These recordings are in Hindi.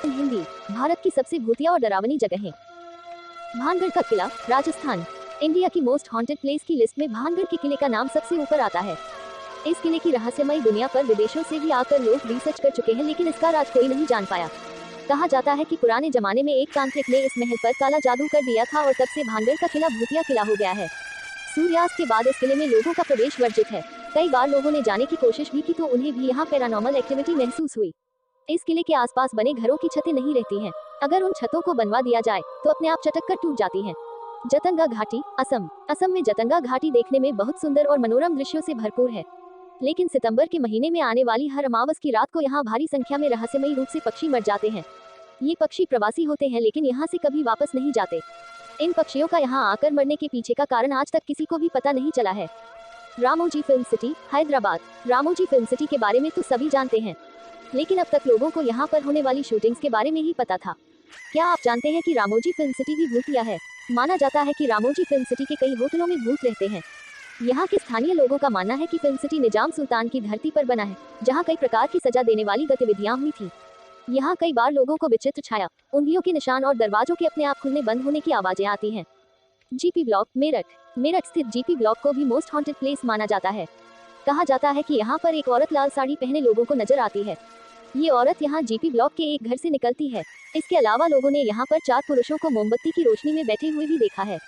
हिंदी, भारत की सबसे भूतिया और डरावनी जगहें। भानगढ़ का किला, राजस्थान। इंडिया की मोस्ट हॉन्टेड प्लेस की लिस्ट में भानगढ़ के किले का नाम सबसे ऊपर आता है। इस किले की रहस्यमयी दुनिया पर विदेशों से भी आकर लोग रिसर्च कर चुके हैं, लेकिन इसका राज कोई नहीं जान पाया। कहा जाता है कि पुराने जमाने में एक तांत्रिक ने इस महल पर काला जादू कर दिया था और तब से भानगढ़ का किला भूतिया किला हो गया है। सूर्यास्त के बाद इस किले में लोगों का प्रवेश वर्जित है। कई बार लोगों ने जाने की कोशिश भी की तो उन्हें भी यहाँ पैरानॉर्मल एक्टिविटी महसूस हुई। इस किले के आसपास बने घरों की छतें नहीं रहती हैं। अगर उन छतों को बनवा दिया जाए तो अपने आप चटक कर टूट जाती हैं। जतंगा घाटी, असम। असम में जतंगा घाटी देखने में बहुत सुंदर और मनोरम दृश्यों से भरपूर है, लेकिन सितंबर के महीने में आने वाली हर अमावस की रात को यहाँ भारी संख्या में रहस्यमयी रूप से पक्षी मर जाते हैं। ये पक्षी प्रवासी होते हैं, लेकिन यहाँ से कभी वापस नहीं जाते। इन पक्षियों का यहाँ आकर मरने के पीछे का कारण आज तक किसी को भी पता नहीं चला है। Ramoji film city, Hyderabad. Ramoji film city के बारे में तो सभी जानते हैं, लेकिन अब तक लोगों को यहाँ पर होने वाली शूटिंग्स के बारे में ही पता था। क्या आप जानते हैं कि रामोजी फिल्म सिटी भी भूतिया है? माना जाता है कि रामोजी फिल्म सिटी के कई होटलों में भूत रहते हैं। यहाँ के स्थानीय लोगों का मानना है कि फिल्म सिटी निजाम सुल्तान की धरती पर बना है, जहाँ कई प्रकार की सजा देने वाली गतिविधियां हुई थी। यहाँ कई बार लोगों को विचित्र छाया, उंगलियों के निशान और दरवाजों के अपने आप खुलने बंद होने की आवाजें आती हैं। GP block, Meerut. मेरठ स्थित जीपी ब्लॉक को भी मोस्ट हॉन्टेड प्लेस माना जाता है। कहा जाता है कि यहाँ पर एक औरत लाल साड़ी पहने लोगों को नजर आती है। ये औरत यहाँ जीपी ब्लॉक के एक घर से निकलती है। इसके अलावा लोगों ने यहाँ पर 4 पुरुषों को मोमबत्ती की रोशनी में बैठे हुए भी देखा है।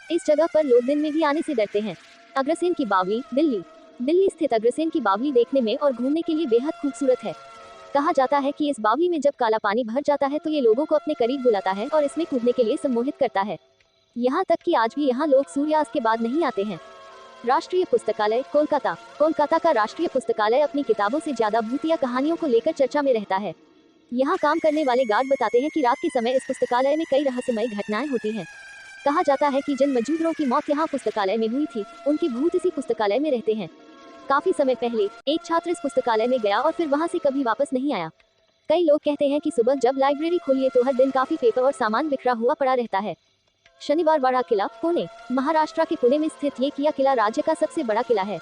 इस जगह पर लोग दिन में भी आने से डरते हैं। अग्रसेन की बावली, दिल्ली। दिल्ली स्थित अग्रसेन की बावली देखने में और घूमने के लिए बेहद खूबसूरत है। कहा जाता है कि इस बावली में जब काला पानी भर जाता है तो ये लोगों को अपने करीब बुलाता है और इसमें कूदने के लिए सम्मोहित करता है। यहाँ तक कि आज भी यहाँ लोग सूर्यास्त के बाद नहीं आते हैं। राष्ट्रीय पुस्तकालय, कोलकाता। कोलकाता का राष्ट्रीय पुस्तकालय अपनी किताबों से ज्यादा भूतिया कहानियों को लेकर चर्चा में रहता है। यहाँ काम करने वाले गार्ड बताते हैं कि रात के समय इस पुस्तकालय में कई रहस्यमयी घटनाएं होती हैं। कहा जाता है कि जिन मजदूरों की मौत यहाँ पुस्तकालय में हुई थी, उनके भूत इसी पुस्तकालय में रहते हैं। काफी समय पहले एक छात्र इस पुस्तकालय में गया और फिर वहाँ से कभी वापस नहीं आया। कई लोग कहते हैं कि सुबह जब लाइब्रेरी खुली तो हर दिन काफी पेपर और सामान बिखरा हुआ पड़ा रहता है। शनिवार वाड़ा किला, पुणे। महाराष्ट्र के पुणे में स्थित ये किला राज्य का सबसे बड़ा किला है।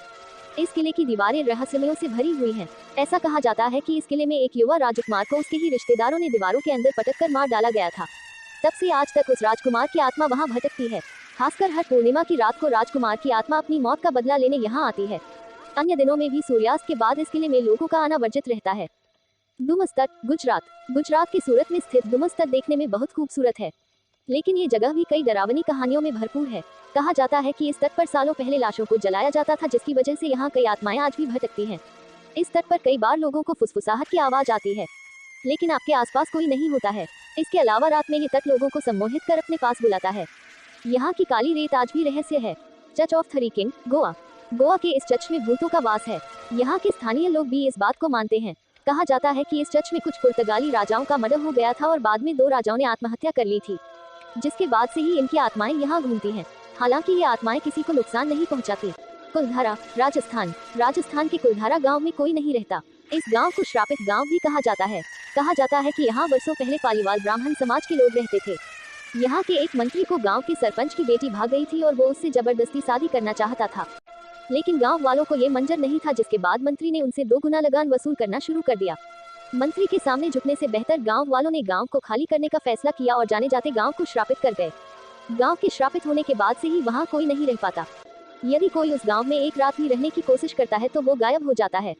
इस किले की दीवारें रहस्यमयों से भरी हुई हैं। ऐसा कहा जाता है कि इस किले में एक युवा राजकुमार को उसके ही रिश्तेदारों ने दीवारों के अंदर पटक कर मार डाला गया था। तब से आज तक उस राजकुमार की आत्मा वहां भटकती है। खासकर हर पूर्णिमा की रात को राजकुमार की आत्मा अपनी मौत का बदला लेने यहाँ आती है। अन्य दिनों में भी सूर्यास्त के बाद इस किले में लोगों का आना वर्जित रहता है। डुमस तट, गुजरात। गुजरात के सूरत में स्थित डुमस तट देखने में बहुत खूबसूरत है, लेकिन ये जगह भी कई डरावनी कहानियों में भरपूर है। कहा जाता है कि इस तट पर सालों पहले लाशों को जलाया जाता था, जिसकी वजह से यहाँ कई आत्माएं आज भी भटकती हैं। इस तट पर कई बार लोगों को फुसफुसाहट की आवाज आती है, लेकिन आपके आसपास कोई नहीं होता है। इसके अलावा रात में ये तट लोगों को सम्मोहित कर अपने पास बुलाता है। यहाँ की काली रेत आज भी रहस्य है। Church of three king, Goa. Goa के इस चर्च में भूतों का वास है। यहाँ के स्थानीय लोग भी इस बात को मानते हैं। कहा जाता है कि इस चर्च में कुछ पुर्तगाली राजाओं का मर्डर हो गया था और बाद में 2 राजाओं ने आत्महत्या कर ली थी, जिसके बाद से ही इनकी आत्माएं यहाँ घूमती हैं। हालांकि ये आत्माएं किसी को नुकसान नहीं पहुंचाती। कुलधारा, राजस्थान। राजस्थान के कुलधारा गांव में कोई नहीं रहता। इस गांव को श्रापित गांव भी कहा जाता है। कहा जाता है कि यहाँ वर्षों पहले पालीवाल ब्राह्मण समाज के लोग रहते थे। यहाँ के एक मंत्री को गांव के सरपंच की बेटी भाग गई थी और वो उससे जबरदस्ती शादी करना चाहता था, लेकिन गांव वालों को ये मंजूर नहीं था, जिसके बाद मंत्री ने उनसे 2 गुना लगान वसूल करना शुरू कर दिया। मंत्री के सामने झुकने से बेहतर गांव वालों ने गांव को खाली करने का फैसला किया और जाने जाते गांव को श्रापित कर गए। गांव के श्रापित होने के बाद से ही वहां कोई नहीं रह पाता। यदि कोई उस गांव में एक रात भी रहने की कोशिश करता है तो वो गायब हो जाता है।